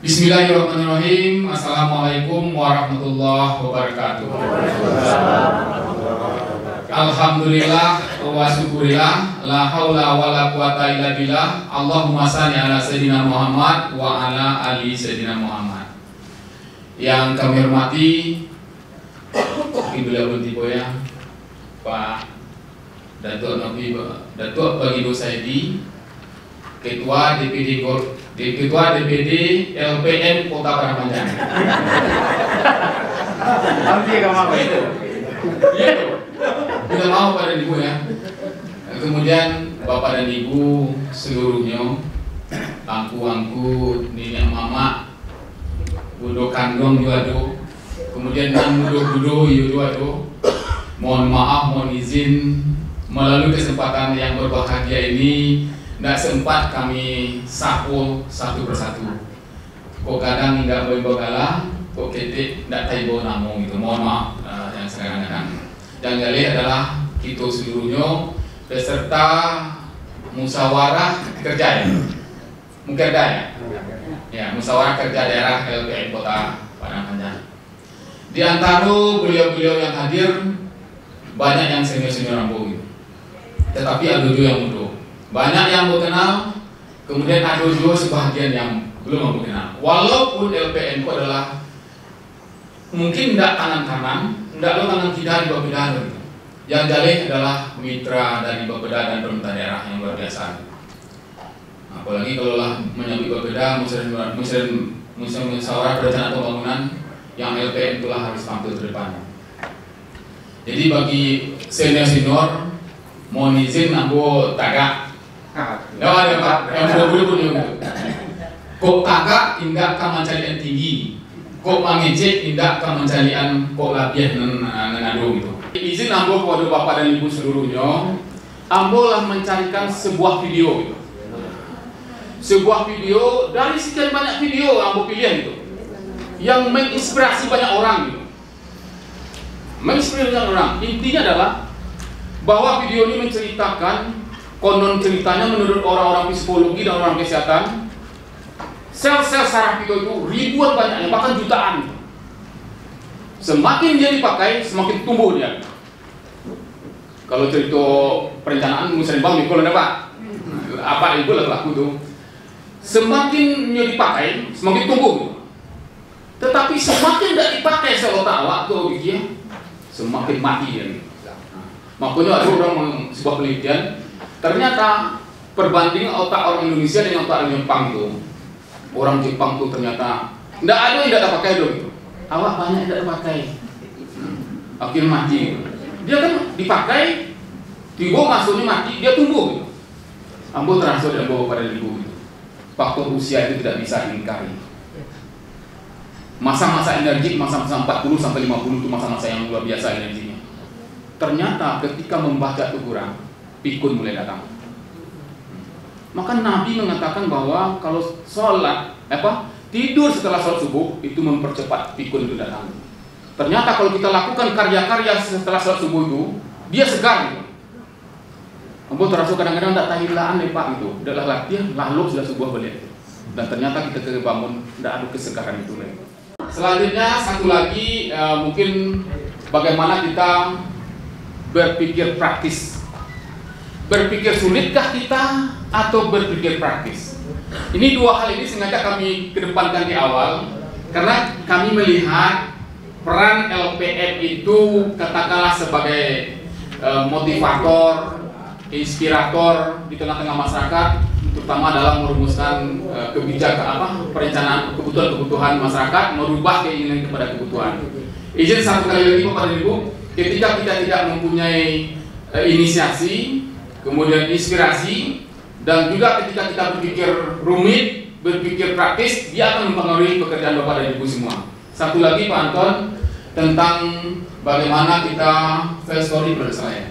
Bismillahirrahmanirrahim. Assalamualaikum warahmatullahi wabarakatuh. Alhamdulillah wa syukurillah, la haula wa la quwata illa billah. Allahumma shalli ala sayyidina Muhammad wa ala ali sayyidina Muhammad. Yang kami hormati Ibu Tibo ya, Pak Datuk Bagindo Saidi, Ketua DPD LPM Kota Paramanjang. Kita mau pada Ibu ya. Kemudian Bapak dan Ibu seluruhnya, angku-angku, nenek mama, budo kandung juga do. Kemudian budo juga do. Mohon maaf, mohon izin melalui kesempatan yang berbahagia ini. Tidak sempat kami sapu satu persatu. Kok kadang hingga berbagalah, kok ketik tidak tahu namun gitu. Mohon maaf yang sekarang-kadang. Yang kali adalah kita seluruhnya peserta musyawarah kerja ya. Mukerda ya. Ya, musyawarah kerja daerah LPM Kota Paramanjang. Di antara beliau-beliau yang hadir banyak yang senior-senior ambo gitu. Tetapi ada juga yang muda. Banyak yang mau kenal, kemudian ada juga sebagian yang belum mau kenal. Walaupun LPM itu adalah mungkin tidak tangan kanan, tidak lo tangan kiri di Bapeda. Yang jalih adalah mitra dari Bapeda dan pemerintah daerah yang luar biasa. Apalagi kalau lah menyambut Bapeda, musyawarah perencanaan pembangunan yang LPM itulah harus tampil ke depan. Jadi bagi senior-senior, mohon izin aku tagak. Ya ada Pak, yang dulu gitu. Kok tagak indak ka mencarian tinggi, kok mangecek indak ka mencarian kok labiah nenado gitu. Izin ambo kepada Bapak dan Ibu seluruhnya, ambo lah mencarikan sebuah video gitu. Sebuah video dari sekian banyak video ambo pilih gitu, yang menginspirasi banyak orang gitu. Menginspirasi banyak orang. Intinya adalah bahwa video ini menceritakan, konon ceritanya menurut orang-orang psikologi dan orang kesehatan, sel-sel saraf kita itu ribuan banyaknya, bahkan jutaan. Semakin dia dipakai, semakin tumbuh dia. Kalau cerita perencanaan misalnya bang, kalau dapat apa itu laku tuh, semakin dia dipakai, semakin tumbuh. Tetapi semakin tidak dipakai sel otak awak tuh dia, semakin mati dia. Makanya ada orang sebuah penelitian, ternyata perbandingan otak orang Indonesia dengan otak orang Jepang itu, orang Jepang itu ternyata tidak ada yang tidak pakai itu. Awak banyak yang tidak pakai, akhirnya mati. Dia kan dipakai, tiba masuknya mati, dia tumbuh. Ambo transfer dan bawa pada ibu. Faktor usia itu tidak bisa diingkari. Masa-masa energik, masa-masa 40 sampai 50 itu masa-masa yang luar biasa energinya. Ternyata ketika membaca itu kurang, pikun mulai datang. Maka Nabi mengatakan bahwa kalau tidur setelah sholat subuh itu mempercepat pikun itu datang. Ternyata kalau kita lakukan karya-karya setelah sholat subuh itu, dia segar gitu. Ambo terasa kadang-kadang tidak tahilaan deh Pak itu, udahlah latihan, lalu sudah subuh balik. Dan ternyata kita kebangun tidak ada kesegaran itu lagi. Selanjutnya satu lagi mungkin bagaimana kita berpikir praktis. Berpikir sulitkah kita atau berpikir praktis? Ini dua hal ini sengaja kami kedepankan di awal karena kami melihat peran LPM itu katakanlah sebagai motivator, inspirator di tengah-tengah masyarakat, terutama dalam merumuskan kebijakan perencanaan kebutuhan masyarakat, merubah keinginan kepada kebutuhan. Izin satu kali lagi Bapak dan Ibu, ketika kita tidak mempunyai inisiasi, kemudian inspirasi, dan juga ketika kita berpikir rumit, berpikir praktis, dia akan mempengaruhi pekerjaan Bapak dan Ibu semua. Satu lagi Pak Anton, tentang bagaimana kita face story saya.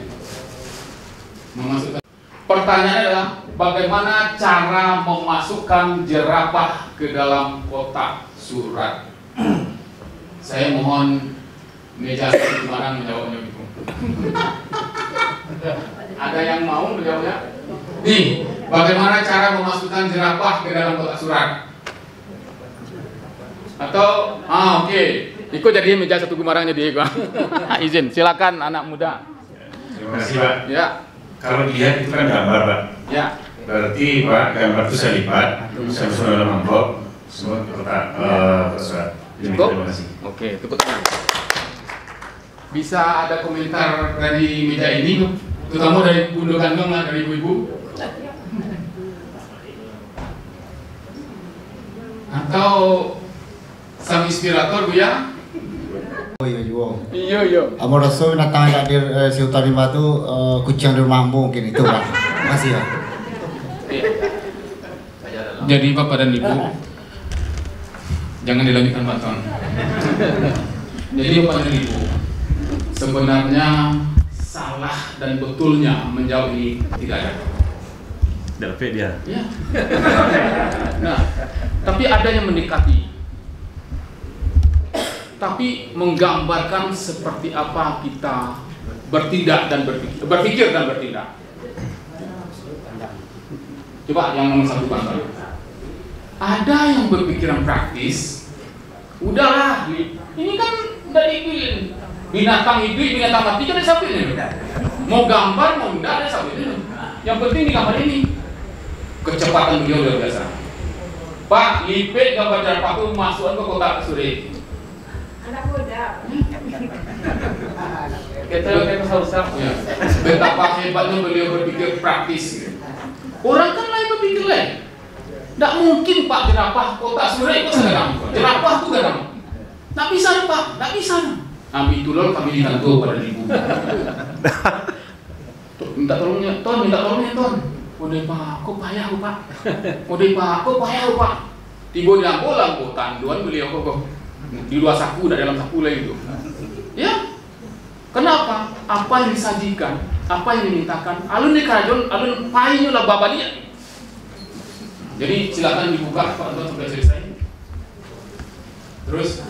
Pertanyaannya adalah bagaimana cara memasukkan jerapah ke dalam kotak surat. Saya mohon meja gimana menjawabnya gitu. Ada yang mau menjawabnya? Nih, bagaimana cara memasukkan jerapah ke dalam kotak surat? Atau oke. Ikut jadi meja satu gemarangnya dia. Izin, silakan anak muda. Terima kasih Pak. Ya. Kalau dilihat itu kan gambar Pak. Ya. Berarti Pak, gambar itu saya lipat, saya susun dalam amplop, semua ke kotak surat. Terima kasih. Oke, tepuk tangan. Bisa ada komentar dari meja ini, terutama dari Bunda Gandong lah, dari ibu-ibu. Atau sang inspirator Bu ya? Iya. Amo rasa binatang yang hadir si hutan rimba itu kucing di rumahmu mungkin itu Pak. Makasih ya. Jadi Bapak dan Ibu, jangan dilanjutkan Pak Ton. Jadi Bapak dan Ibu, sebenarnya salah dan betulnya menjawab ini tidak ada. Dapat dia. Ya. Nah, tapi ada yang mendekati. Tapi menggambarkan seperti apa kita bertindak dan berpikir dan bertindak. Coba yang nomor satu Pak. Ada yang berpikiran praktis. Udahlah, ini kan dari binatang hidup, binatang mati kan disampaikan. Mau gambar, mau enggak ada disampaikan. Yang penting di gambar ini. Kecepatan beliau luar biasa. Pak, lipet gambar jarak waktu masukkan ke kotak sore. Anak muda. Kita usah ya. Betapa hebatnya beliau berpikir praktis. Orang kan lain berpikir lain. Tidak mungkin Pak jerapah kotak sore itu sekarang. Jerapah itu kadang. Tidak bisa Pak, tidak bisa. Ambil tulur kami ditantu pada ibu. Minta tolongnya, Ton. Udah Pak, kok payah Pak. Tiba di lampu tanduan beliau kok. Di luar saku, tidak dalam saku lah itu. Ya, kenapa? Apa yang disajikan, apa yang dimintakan, alun di kerajaan, alun payahnya lah bapak dia. Jadi silakan dibuka Pak Anton sampai selesai. Terus,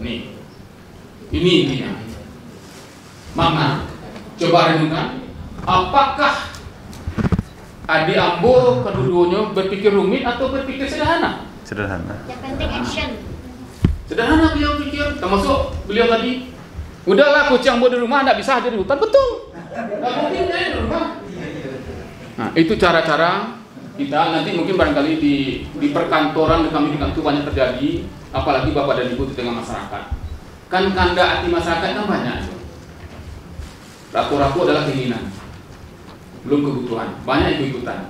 nih, ini intinya. Makna, coba renungkan, apakah Adi Ambo kedua-duanya berpikir rumit atau berpikir sederhana? Sederhana. Yang penting action. Sederhana beliau pikir, termasuk beliau tadi. Udahlah kucing Ambo di rumah, tidak bisa hadir di hutan, betul. Tidak mungkin dia di rumah. Nah, itu cara-cara kita nanti mungkin barangkali di perkantoran di kami di kantor banyak terjadi, apalagi Bapak dan Ibu di tengah masyarakat. Kan kanda hati masyarakat kan banyak. Raku-raku adalah keinginan, belum kebutuhan, banyak ikut-ikutan.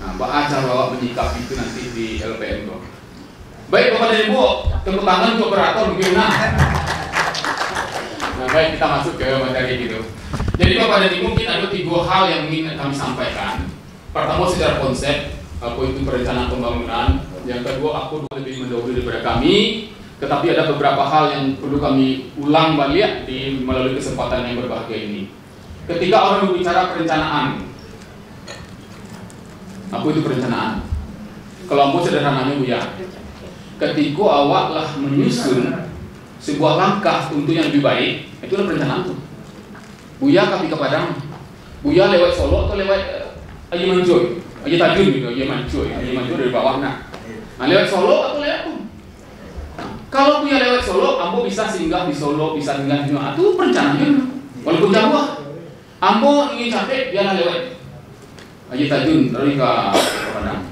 Nah, cara bawa menyikapi itu nanti di LPM tuh. Baik Bapak dan Ibu, tepuk tangan untuk operator mungkin. Nah, baik kita masuk ke materi gitu. Jadi Bapak dan Ibu, mungkin ada 3 hal yang ingin kami sampaikan. Pertama secara konsep, apa itu perencanaan pembangunan. Yang kedua, aku lebih mendahului daripada kami. Tetapi ada beberapa hal yang perlu kami ulang balik melalui kesempatan yang berbahagia ini. Ketika orang berbicara perencanaan, apa itu perencanaan? Kelompok sederhananya Bu ya. Ketika awaklah menyusun sebuah langkah untuk yang lebih baik, itulah perencanaan tuh. Buya kami ke Padang, Buya lewat Solo atau lewat Aji Manjoy, Aji Tajun gitu, Aji Manjoy dari bawah nah lewat Solo atau lewat tuh. Kalau Buya lewat Solo, Ambo bisa singgah di Solo, bisa singgah di Solo, itu perencanaannya. Walaupun jauh, Ambo ingin capek, dia lewat Aji Tajun dari ke Padang.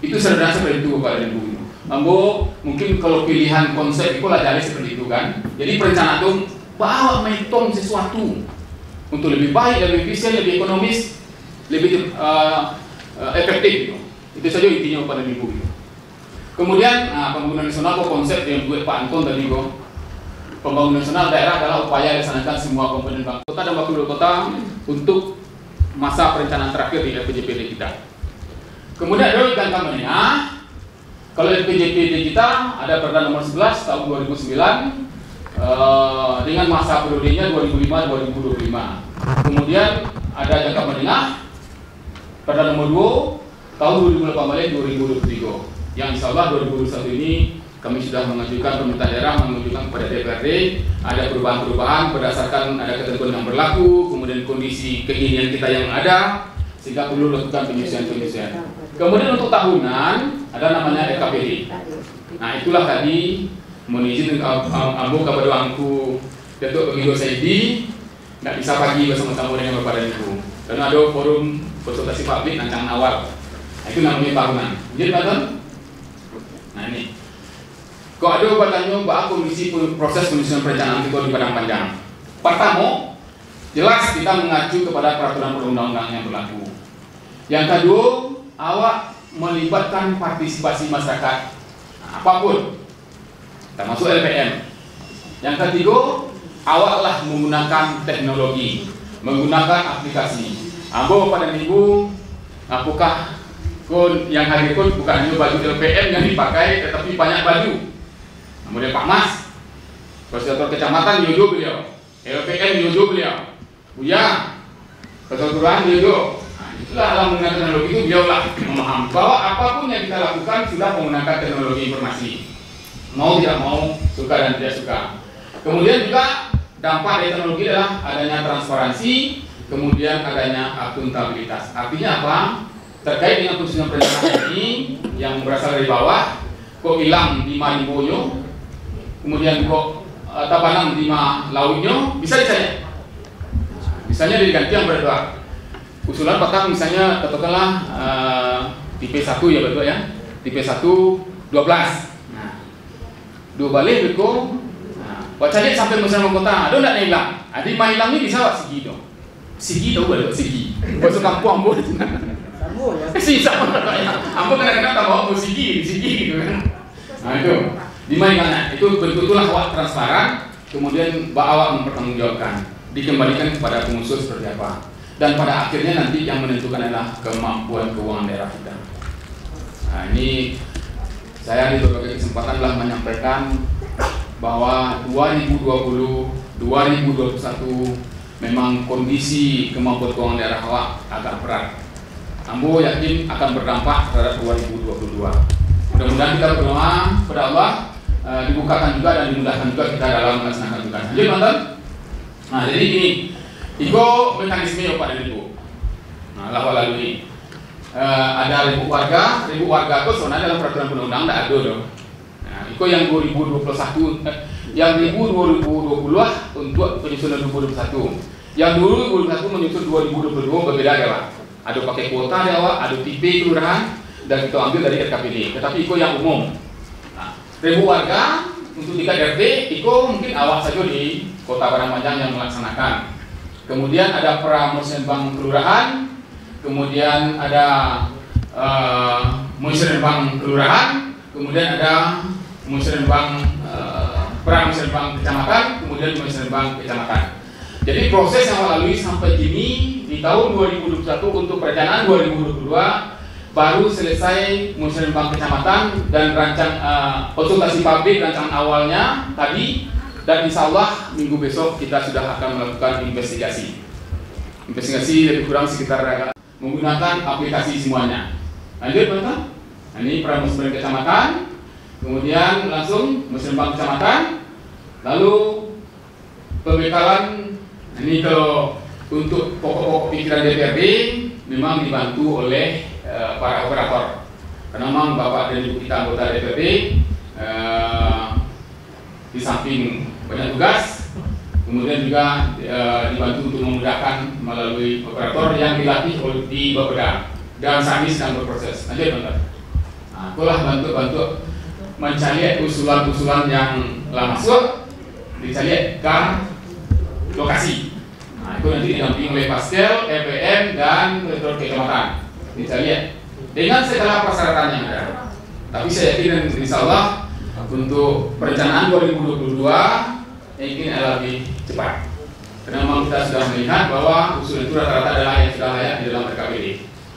Itu sederhana seperti itu Bapak dan Ibu. Ambo mungkin kalau pilihan konsep itu lah jadi seperti itu kan. Jadi perencanaan itu bawa menghitung sesuatu untuk lebih baik, lebih efisien, lebih ekonomis, lebih efektif gitu. Itu saja intinya Bapak dan Ibu gitu. Kemudian pembangunan nasional konsep yang buat Pak Anton tadi kok. Pembangunan nasional daerah adalah upaya dilaksanakan semua komponen bangsa kota dan wakil kota untuk masa perencanaan terakhir di LPJPD kita. Kemudian ada jangka menengah. Kalau LPJPD kita ada Perda nomor 11 tahun 2009 dengan masa periodenya 2005-2025. Kemudian ada jangka menengah Perda nomor 2 tahun 2018-2023. Yang insya Allah 2021 ini kami sudah mengajukan pemerintah daerah mengajukan kepada DPRD ada perubahan-perubahan berdasarkan ada ketentuan yang berlaku, kemudian kondisi keinginan kita yang ada sehingga perlu dilakukan penyusunan. Kemudian untuk tahunan ada namanya RKPD. Nah itulah tadi menizin ambo kepada angku Datuk Begigo Saidi nggak bisa pagi bersama-sama dengan Bapak dan Ibu karena ada forum konsultasi publik rancangan awal. Nah, itu namanya tahunan. Jadi betul? Nah ini kok ada bertanya bahwa komisi proses penyusunan perencanaan itu di Padang Panjang. Pertama, jelas kita mengacu kepada peraturan perundang-undangan yang berlaku. Yang kedua, awak melibatkan partisipasi masyarakat apapun, termasuk LPM. Yang ketiga, awaklah menggunakan teknologi, menggunakan aplikasi. Ambo pada Ibu, apakah kon yang hadir kon bukan hanya baju LPM yang dipakai, tetapi banyak baju. Kemudian Pak Mas, Koordinator Kecamatan Yojo beliau, LPM Yojo beliau, Buya, Ketua Yojo. Itulah alam menggunakan teknologi itu beliaulah memahami bahwa apapun yang kita lakukan sudah menggunakan teknologi informasi. Mau tidak mau, suka dan tidak suka. Kemudian juga dampak dari teknologi adalah adanya transparansi, kemudian adanya akuntabilitas. Artinya apa? Terkait dengan penyusunan perencanaan ini yang berasal dari bawah, kok hilang di Marimboyo, kemudian kok tapanang di lautnya, bisa dicari. Misalnya diganti yang berdua. Usulan Pak misalnya katakanlah tipe 1 ya betul ya, tipe 1 12. Nah, 2 balik beko. Nah, baca lihat sampai Muslim kota, ada enggak hilang? Adi mah hilangnya bisa wak sigi dong. Sigi tahu betul sigi. Masuk kampung ambo. Ambo ya. Si sama katanya. Ambo kadang-kadang tak bawa sigi gitu kan. Nah itu. Di mana itu betul-betul awak transparan, kemudian awak mempertanggungjawabkan, dikembalikan kepada pengusul seperti apa. Dan pada akhirnya nanti yang menentukan adalah kemampuan keuangan daerah kita. Nah ini saya di berbagai kesempatan telah menyampaikan bahwa 2020-2021 memang kondisi kemampuan keuangan daerah awak agak berat. Ambo yakin akan berdampak terhadap 2022. Mudah-mudahan kita berdoa kepada Allah dibukakan juga dan dimudahkan juga kita dalam melaksanakan tugas. Jadi teman-teman, nah jadi ini Iko mekanisme Pak dan Ibu. Nah, lalu ini ada 1.000 warga itu sebenarnya dalam peraturan perundang tidak ada dong. Nah, Iko yang 2021, yang 2020 untuk penyusunan 2021. Yang 2021 menyusun 2022 berbeda ya Pak. Ada pakai kuota ya Pak, ada tipe kelurahan dan kita ambil dari RKPD. Tetapi Iko yang umum. Nah, 1.000 warga untuk tingkat RT, Iko mungkin awak saja di Kota Padang Panjang yang melaksanakan. Kemudian ada Pramusrenbang kelurahan, kemudian ada Musrenbang kelurahan, kemudian ada Pramusrenbang kecamatan, kemudian Musrenbang kecamatan. Jadi proses yang melalui sampai kini di tahun 2021 untuk perencanaan 2022 baru selesai Musrenbang kecamatan dan konsultasi publik rancangan awalnya tadi. Dan insya Allah minggu besok kita sudah akan melakukan investigasi lebih kurang sekitar menggunakan aplikasi semuanya. Lanjut teman-teman. Nah, ini Pramusrenbang kecamatan, kemudian langsung Musrenbang kecamatan, lalu pembekalan ini untuk pokok-pokok pikiran DPRD memang dibantu oleh para operator. Karena memang Bapak dan Ibu kita anggota DPRD di samping banyak tugas, kemudian juga dibantu untuk memudahkan melalui operator yang dilatih di Bapeda dan saat ini sedang berproses. Lanjut teman-teman. Nah, itulah bantu mencari usulan-usulan yang telah masuk, dicari ke lokasi. Nah, itu nanti didampingi oleh Pastel, LPM dan Ketua Kecamatan. Dicari dengan segala persyaratan yang ada. Tapi saya yakin insya Allah untuk perencanaan 2022 mungkin lebih cepat. Karena memang kita sudah melihat bahwa usul itu rata-rata adalah yang sudah layak di dalam RKPD.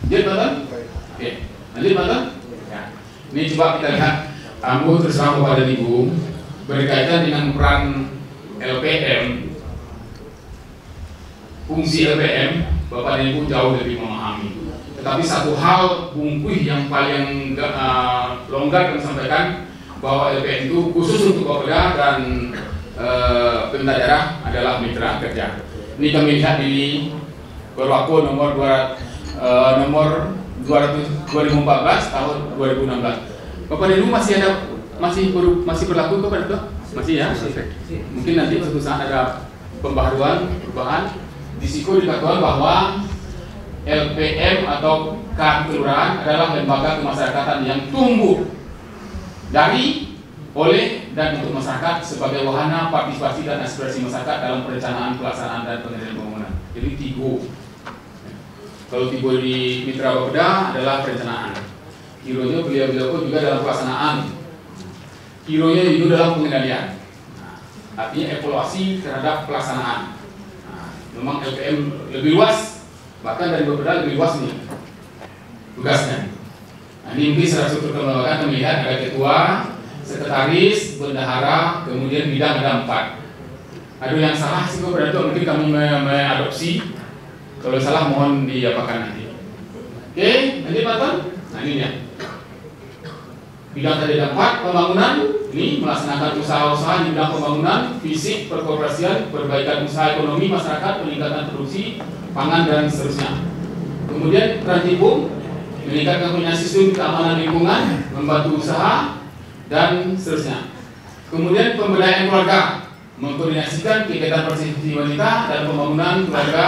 Jadi teman-teman, oke, lanjut teman-teman. Ya. Ini coba kita lihat Ambo terus terang Bapak dan Ibu berkaitan dengan peran LPM, fungsi LPM, Bapak dan Ibu jauh lebih memahami. Tetapi satu hal bungkuh yang paling longgar kami sampaikan bahwa LPM itu khusus untuk Bapeda dan pemerintah daerah adalah mitra kerja. Ini kami lihat di Perwako nomor 2 2014 tahun 2016. Bapak dan Ibu masih berlaku Pak Pada? Masih ya? Mungkin nanti suatu saat ada perubahan. Di situ dikatakan bahwa LPM atau KAM kelurahan adalah lembaga kemasyarakatan yang tumbuh dari, oleh, dan untuk masyarakat sebagai wahana partisipasi dan aspirasi masyarakat dalam perencanaan, pelaksanaan, dan pengendalian pembangunan. Jadi TIGO. Kalau TIGO di Mitra Bapeda adalah perencanaan. Kironya beliau juga dalam pelaksanaan. Kironya itu dalam pengendalian. Artinya evaluasi terhadap pelaksanaan. Memang LPM lebih luas, bahkan dari Bapeda lebih luas nih tugasnya. Ini mungkin secara struktur kelembagaan melihat ada ketua, sekretaris, bendahara, kemudian bidang ada 4. Ada yang salah sih pada itu mungkin kami mengadopsi. Kalau salah mohon diapakan nanti. Oke, nanti Pak. Nah ini ya. Bidang tadi ada 4, pembangunan. Ini melaksanakan usaha-usaha di bidang pembangunan, fisik, perkoperasian, perbaikan usaha ekonomi masyarakat, peningkatan produksi pangan dan seterusnya. Kemudian Trantibum meningkatkan penggunaan sistem keamanan lingkungan, membantu usaha dan seterusnya. Kemudian pemberdayaan keluarga, mengkoordinasikan kegiatan partisipasi wanita dan pembangunan keluarga,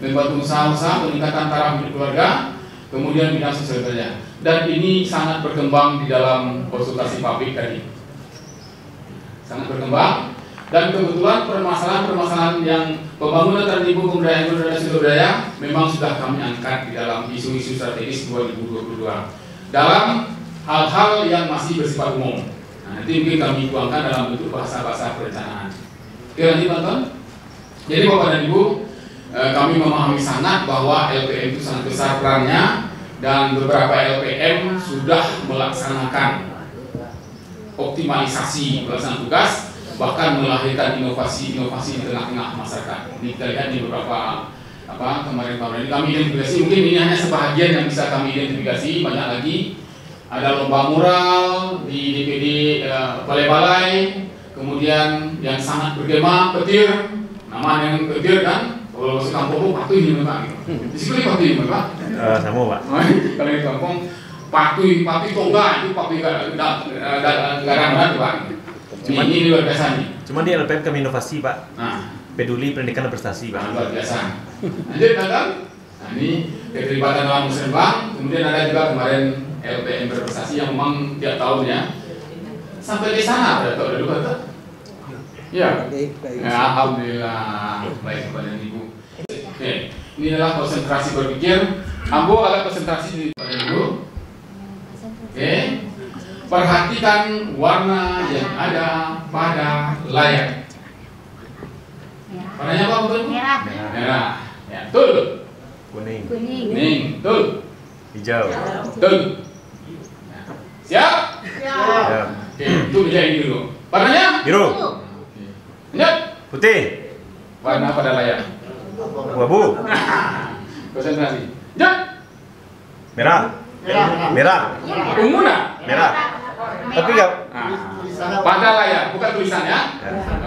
membantu usaha-usaha peningkatan taraf hidup keluarga, kemudian bidang sosial kerja. Dan ini sangat berkembang di dalam konsultasi publik tadi. Sangat berkembang. Dan kebetulan permasalahan-permasalahan yang pembangunan Trantibum, pemberdayaan keluarga dan sosial budaya memang sudah kami angkat di dalam isu-isu strategis 2022 dalam hal-hal yang masih bersifat umum. Nah, nanti mungkin kami tuangkan dalam bentuk bahasa-bahasa perencanaan. Oke, lanjut tonton. Jadi Bapak dan Ibu, kami memahami sangat bahwa LPM itu sangat besar perannya, dan beberapa LPM sudah melaksanakan optimalisasi pelaksanaan tugas, bahkan melahirkan inovasi-inovasi di tengah-tengah masyarakat. Ini kita lihat di beberapa kemarin-kemarin kami identifikasi, mungkin ini hanya sebahagian yang bisa kami identifikasi, banyak lagi. Ada lomba mural di DPD balai-balai, kemudian yang sangat bergema petir, nama yang petir kan, kalau masuk kampung patuh ini Pak. Di situ patuh ini Pak. Sama Pak. Kalau di kampung patuh tongga itu patuh garang Pak. Ini luar biasa nih. Cuma di LPM kami inovasi Pak. Nah, peduli pendidikan dan prestasi Pak. luar biasa. Lanjut kan? Nah ini keterlibatan dalam musrenbang. Kemudian ada juga kemarin LPM berprestasi yang memang tiap tahunnya sampai di sana ada tahu dulu Pak. Ya. Alhamdulillah. Baik Bapak dan Ibu. Oke, ini adalah konsentrasi berpikir. Ambo agak konsentrasi di Bapak dan Ibu. Oke. Perhatikan warna yang ada pada layar. Warnanya apa betul? Merah. Merah. Ya, betul. Kuning. Kuning, betul. Hijau. Betul. Siap? Ya. Oke, itu beda ini dulu. Warnanya? Biru. Lanjut. Putih. Warna pada layar. Abu. Konsentrasi. Lanjut. Merah. Merah. Ungu enggak? Merah. Tapi enggak. Nah, pada layar, bukan tulisannya.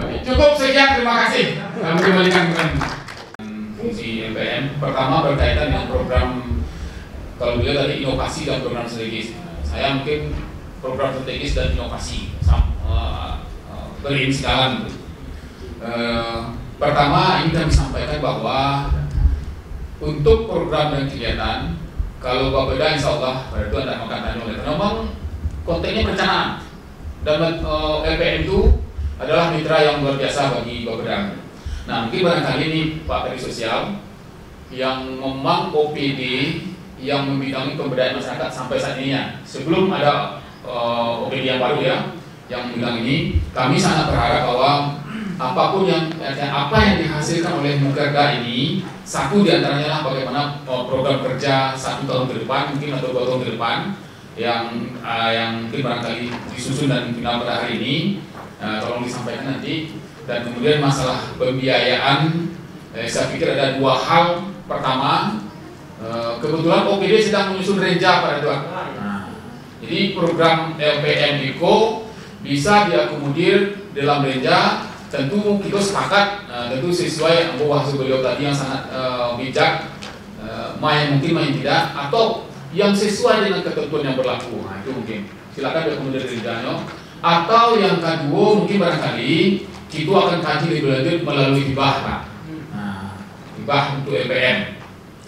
Oke, cukup sekian, terima kasih. Kami kembalikan ke fungsi LPM. Pertama berkaitan dengan program, kalau beliau tadi inovasi dan program strategis. Saya mungkin program strategis dan inovasi beriring sejalan. Pertama ingin kami sampaikan bahwa untuk program dan kegiatan, kalau Bapeda insya Allah pada itu Anda akan tanya oleh memang konteksnya perencanaan. Dan LPM itu adalah mitra yang luar biasa bagi Bapeda. Nah mungkin barangkali ini Pak Menteri Sosial yang memang OPD yang membidangi pemberdayaan masyarakat sampai saat ini ya. Sebelum ada OPD yang baru ya, yang membidangi ini, kami sangat berharap bahwa apapun apa yang dihasilkan oleh Mukerda ini, satu diantaranya lah bagaimana program kerja 1 tahun ke depan mungkin atau 2 tahun ke depan yang mungkin barangkali disusun dan final pada hari ini, tolong disampaikan nanti. Dan kemudian masalah pembiayaan, saya pikir ada 2 hal. Pertama, kebetulan OPD sedang menyusun renja pada itu. Jadi program LPM Eco bisa diakomodir dalam renja. Tentu kita sepakat, tentu sesuai bahasa beliau tadi yang sangat bijak, main mungkin main tidak, atau yang sesuai dengan ketentuan yang berlaku. Nah, itu mungkin silakan rekomendasi dari Danyo. Atau yang kedua mungkin barangkali kita akan kaji lebih lanjut melalui hibah, Pak. Nah, hibah untuk LPM.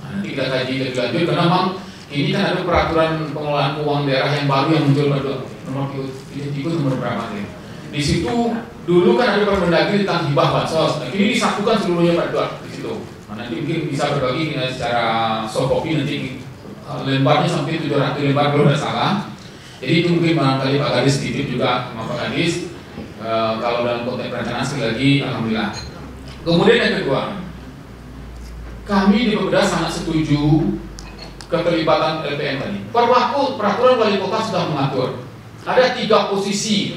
Nah, nanti kita kaji lebih lanjut karena memang ini kan ada peraturan pengelolaan keuangan daerah yang baru yang muncul pada nomor 33 nomor berapa nih. Di situ dulu kan ada Permendagri tentang hibah bansos. Nah, ini disatukan seluruhnya Pak Dua di situ. Nah, nanti mungkin bisa berbagi secara soft copy nanti lembarnya sampai 700 lembar kalau tidak salah. Jadi itu mungkin barangkali Pak Kadis titip juga sama Pak Kadis. Kalau dalam konteks perencanaan sekali lagi alhamdulillah. Kemudian yang kedua, kami di Bapeda sangat setuju keterlibatan LPM tadi. Peraturan wali kota sudah mengatur ada 3 posisi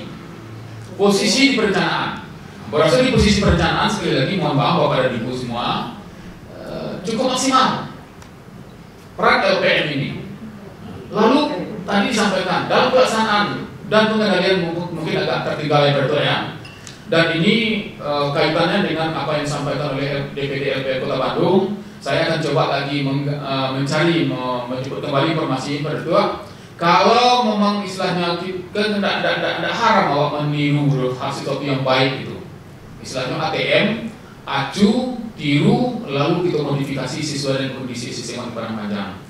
di perencanaan. Berasal di posisi perencanaan sekali lagi mohon maaf Bapak dan Ibu semua cukup maksimal peran LPM ini. Lalu tadi disampaikan dalam pelaksanaan dan pengendalian mungkin agak tertinggal ya betul ya. Dan ini kaitannya dengan apa yang disampaikan oleh DPD LPM Kota Bandung. Saya akan coba lagi mencari menjemput kembali informasi berdua. Kalau memang istilahnya kan tidak haram bahwa meniru hasil kopi yang baik itu. Istilahnya ATM, acu, tiru, lalu kita modifikasi sesuai dengan kondisi sistem barang panjang.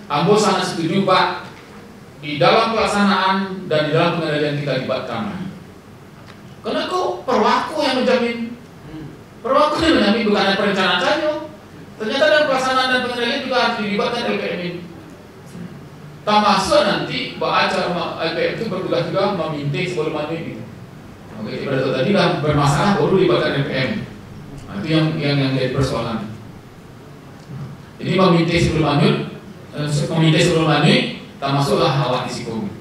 Ambo sangat setuju Pak di dalam pelaksanaan dan di dalam pengendalian kita libatkan. Karena kok perwaku yang menjamin, perwaku yang menjamin bukan ada perencanaan saja. Ternyata dalam pelaksanaan dan pengendalian juga harus dilibatkan LPM ini. Termasuk nanti acara LPM itu bertugas juga meminta sebelum maju ini. Oke, pada tadi lah bermasalah baru libatkan LPM. Nah, itu yang jadi persoalan. Jadi meminta sebelum maju, termasuklah awak risiko.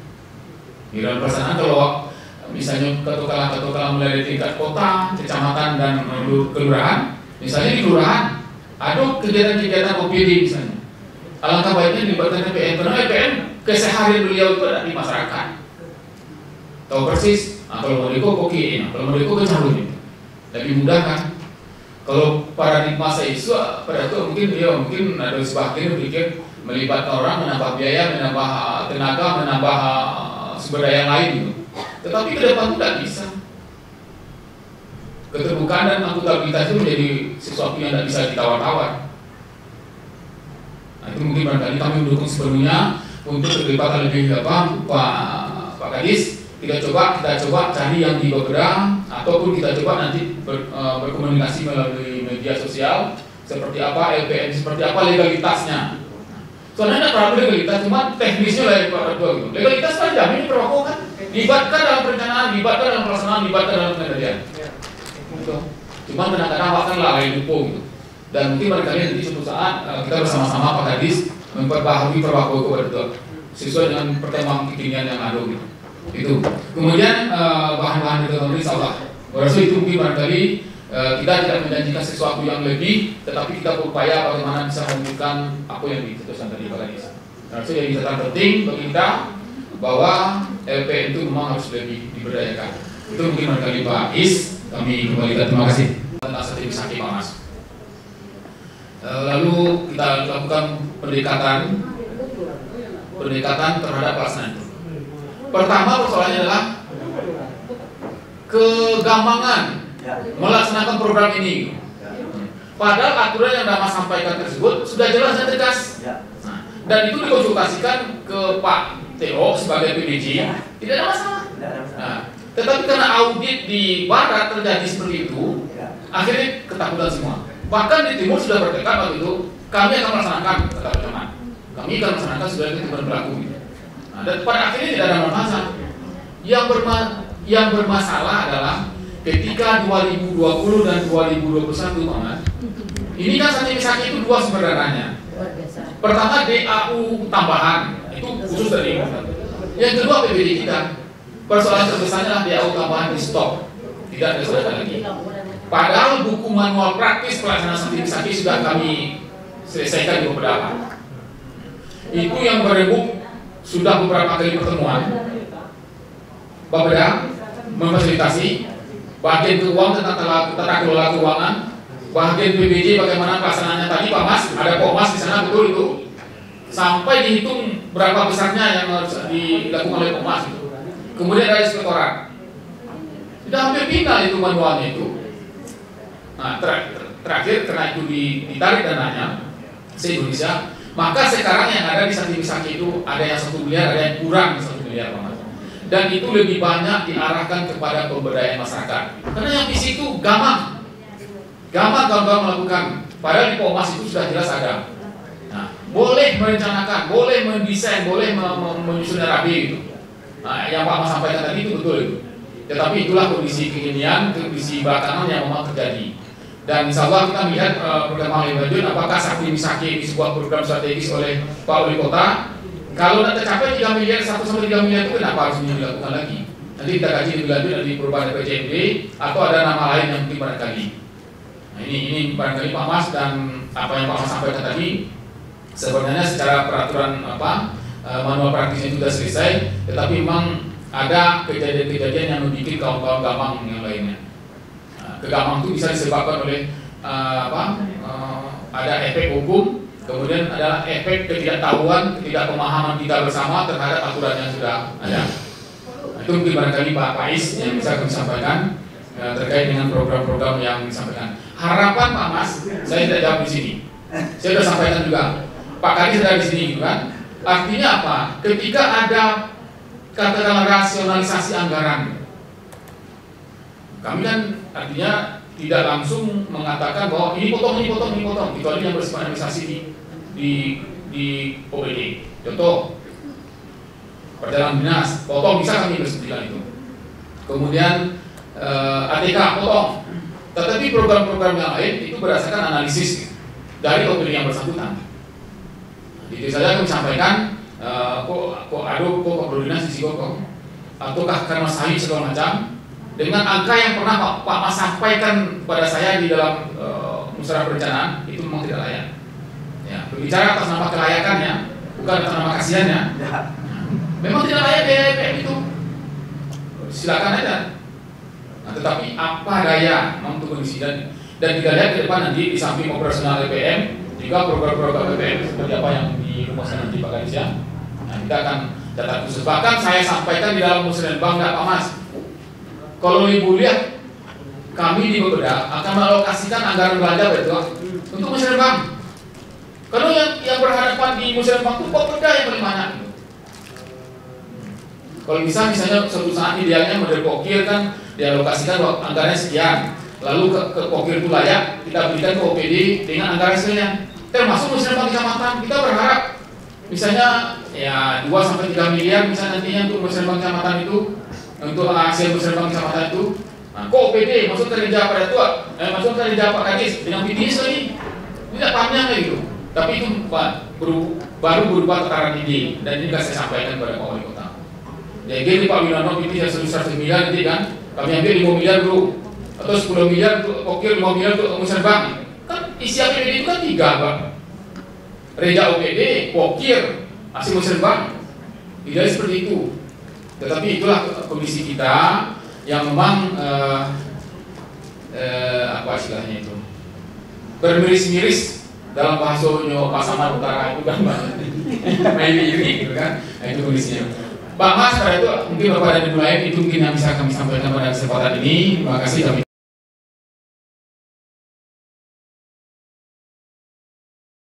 Di dalam pelaksanaan kalau misalnya ketua mulai dari tingkat kota, kecamatan dan kelurahan, misalnya di kelurahan ada kegiatan-kegiatan OPD misalnya. Alangkah baiknya dilibatkan LPM karena LPM keseharian beliau itu ada di masyarakat. Tahu persis, kalau mau deko koki, kalau mau deko kecarun. Lebih mudah kan? Kalau paradigma saya isu pada itu mungkin ada sebagian berpikir melibatkan orang, menambah biaya, menambah tenaga, menambah sumber daya yang lain gitu. Tetapi ke depan tidak bisa. Keterbukaan dan akuntabilitas itu menjadi sesuatu yang tidak bisa ditawar-tawar. Nah, itu mungkin barangkali kami mendukung sepenuhnya untuk keterlibatan lebih Pak Kadis. Kita coba cari yang di Bapeda ataupun kita coba nanti berkomunikasi melalui media sosial seperti apa LPM, seperti apa legalitasnya. Soalnya tidak perlu legalitas, cuma teknisnya lah Pak Ketua gitu. Legalitas kan jamin perokok kan, libatkan dalam perencanaan, libatkan dalam pelaksanaan, libatkan dalam pengendalian. Gitu. Cuma kadang-kadang akan lalai lupa gitu. Dan mungkin barangkali nanti suatu saat kita bersama-sama Pak Kadis memperbaharui perwako itu Pak Ketua sesuai dengan perkembangan kekinian yang ada gitu. Itu. Kemudian bahan-bahan itu insya Allah. Berarti itu mungkin barangkali kita tidak menjanjikan sesuatu yang lebih, tetapi kita berupaya bagaimana bisa mewujudkan apa yang diputuskan tadi Pak Kadis. Berarti yang catatan penting bagi kita bahwa LPM itu memang harus lebih diberdayakan. Itu mungkin barangkali Pak Is, kami kembalikan terima kasih tentang sertifikasi Pak Mas. Lalu kita lakukan pendekatan terhadap pelaksanaan itu. Pertama persoalannya adalah kegampangan melaksanakan program ini. Padahal aturan yang Mas sampaikan tersebut sudah jelas dan tegas. Dan itu dikonsultasikan ke Pak Teo sebagai PDG, tidak ada masalah. Nah, tetapi karena audit di barat terjadi seperti itu, akhirnya ketakutan semua. Bahkan di timur sudah bertekad waktu itu, kami akan melaksanakan kata teman. Kami akan melaksanakan sudah itu berlaku. Nah, dan pada akhirnya tidak ada masalah. Yang bermasalah adalah ketika 2020 dan 2021 Pak, ini kan sertifikasi itu dua sumber dananya. Pertama DAU tambahan, itu khusus dari yang kedua PBD kita. Persoalan terbesarnya adalah DAU tambahan di stop, tidak ada lagi. Padahal buku manual praktis pelaksanaan sertifikasi sudah kami selesaikan di beberapa. Itu yang berembuk sudah beberapa kali pertemuan. Bapeda memfasilitasi bagian keuangan tentang tata kelola keuangan, bagian PBJ bagaimana pelaksanaannya tadi Pak Mas, ada Pak Mas di sana betul itu. Sampai dihitung berapa besarnya yang harus dilakukan oleh Pomas itu. Kemudian ada inspektorat. Sudah hampir final itu manualnya itu. Nah, terakhir karena itu ditarik dananya se-Indonesia, maka sekarang yang ada di Sakti itu ada yang 1 miliar, ada yang kurang 1 miliar Pak. Dan itu lebih banyak diarahkan kepada pemberdayaan masyarakat. Karena yang di situ gampang kawan-kawan melakukan. Padahal di Pomas itu sudah jelas ada. Nah, boleh merencanakan, boleh mendesain, boleh menyusun rapi gitu. Nah, yang Pak Mas sampaikan tadi itu betul itu. Tetapi itulah kondisi kekinian, kondisi belakangan yang memang terjadi. Dan insya Allah kita melihat program yang lanjut, apakah Sakti Misaki di sebuah program strategis oleh Pak Wali Kota. Kalau nanti tercapai 3 miliar, 1 sampai 3 miliar itu kenapa harus dilakukan lagi? Nanti kita kaji lebih lanjut dari perubahan RPJMD atau ada nama lain yang mungkin barangkali. Nah, ini barangkali Pak Mas dan apa yang Pak Mas sampaikan tadi sebenarnya secara peraturan manual praktisnya sudah selesai, tetapi memang ada kejadian-kejadian yang membuat kawan-kawan gampang yang lainnya. Kegampang itu bisa disebabkan oleh ada efek hukum. Kemudian adalah efek ketidaktahuan, ketidakpemahaman kita bersama terhadap aturan yang sudah ada. Nah, itu mungkin barangkali Pak Pais yang bisa kami sampaikan terkait dengan program-program yang disampaikan. Harapan Pak Mas, saya tidak jawab di sini. Saya sudah sampaikan juga. Pak Kadis sudah di sini, gitu kan? Artinya apa? Ketika ada katakanlah rasionalisasi anggaran, kami kan artinya tidak langsung mengatakan bahwa ini potong, kecuali yang bersifat administrasi di OPD. Contoh, perjalanan dinas, potong bisa kami bersebutkan itu. Kemudian ATK potong. Tetapi program-program yang lain itu berdasarkan analisis dari OPD yang bersangkutan. Itu saja kami sampaikan. Kok perlu dinas di Sigokong, ataukah karena sahih segala macam. Dengan angka yang pernah Pak Mas sampaikan kepada saya di dalam musyawarah perencanaan itu memang tidak layak. Ya, berbicara atas nama kelayakannya, bukan atas nama kasihannya. Memang tidak layak BPM itu. Silakan aja. Nah, tetapi apa daya untuk kondisi dan kita lihat ke depan nanti di samping operasional BPM juga program-program BPM seperti apa yang dirumuskan nanti Pak Kadis ya. Nah, kita akan catat khusus. Bahkan saya sampaikan di dalam musyawarah bangga Pak Mas. Kalau Ibu lihat, kami di Bapeda akan mengalokasikan anggaran belanja betul untuk musyawarah bank. Karena yang berhadapan di musyawarah bank itu Bapeda yang paling banyak. Kalau misalnya suatu saat idealnya model pokir kan dialokasikan anggarannya sekian, lalu ke pokir itu layak kita berikan ke OPD dengan anggaran sekian. Termasuk musyawarah bank kecamatan kita berharap misalnya ya 2 sampai 3 miliar misalnya nantinya untuk musyawarah bank kecamatan itu. Untuk hasil musyawarah bank kecamatan itu, nah, kok OPD masuk kerja pada tua, masuk kerja Pak Kadis dengan PDS lagi, tidak pahamnya kayak gitu. Tapi itu baru berupa tataran ide dan ini saya sampaikan kepada Pak Wali Kota. Jadi Pak Wilanto PT yang 100 miliar nanti kan, kami ambil 5 miliar dulu, atau 10 miliar untuk pokir, 5 miliar untuk musyawarah bank. Kan isi APBD itu kan 3 Pak. Reja OPD, pokir, hasil musyawarah bank, tidak seperti itu. Tetapi itulah kondisi kita yang memang apa istilahnya itu bermiris-miris dalam bahasa pasaman utara itu kan main iri gitu kan. Nah, itu kondisinya. Pak Mas pada itu mungkin Bapak dan Ibu lain itu mungkin yang bisa kami sampaikan pada kesempatan ini. Terima kasih kami